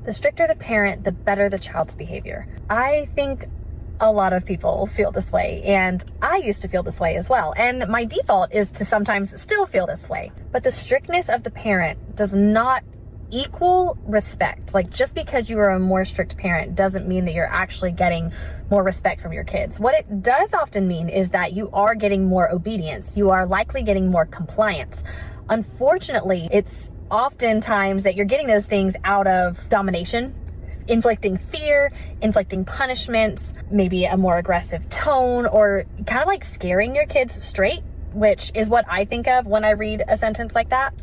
The stricter the parent, the better the child's behavior. I think a lot of people feel this way, and I used to feel this way as well. And my default is to sometimes still feel this way. But the strictness of the parent does not equal respect. Like, just because you are a more strict parent doesn't mean that you're actually getting more respect from your kids. What it does often mean is that you are getting more obedience. You are likely getting more compliance. Unfortunately, it's oftentimes that you're getting those things out of domination, inflicting fear, inflicting punishments, maybe a more aggressive tone, or kind of like scaring your kids straight, which is what I think of when I read a sentence like that.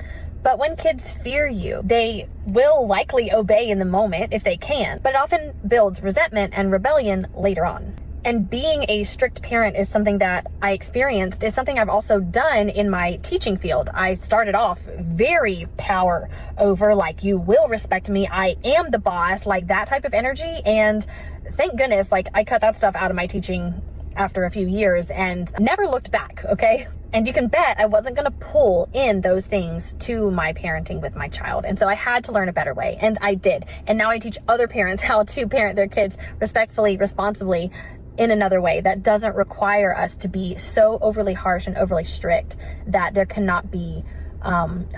But when kids fear you, they will likely obey in the moment if they can, but it often builds resentment and rebellion later on. And being a strict parent is something that I experienced, is something I've also done in my teaching field. I started off very power over, like, you will respect me, I am the boss, like that type of energy. And thank goodness, like, I cut that stuff out of my teaching after a few years and never looked back, okay? And you can bet I wasn't gonna pull in those things to my parenting with my child. And so I had to learn a better way, and I did. And now I teach other parents how to parent their kids respectfully, responsibly, in another way that doesn't require us to be so overly harsh and overly strict that there cannot be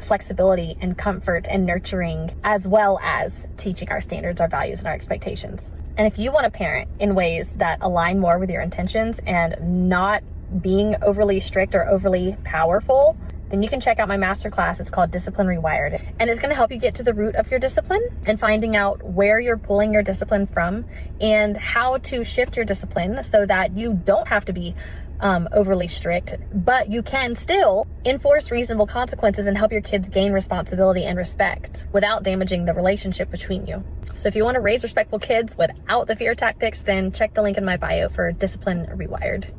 flexibility and comfort and nurturing, as well as teaching our standards, our values, and our expectations. And if you want to parent in ways that align more with your intentions and not being overly strict or overly powerful, then you can check out my masterclass. It's called Discipline Rewired. And it's going to help you get to the root of your discipline and finding out where you're pulling your discipline from and how to shift your discipline so that you don't have to be overly strict, but you can still enforce reasonable consequences and help your kids gain responsibility and respect without damaging the relationship between you. So if you want to raise respectful kids without the fear tactics, then check the link in my bio for Discipline Rewired.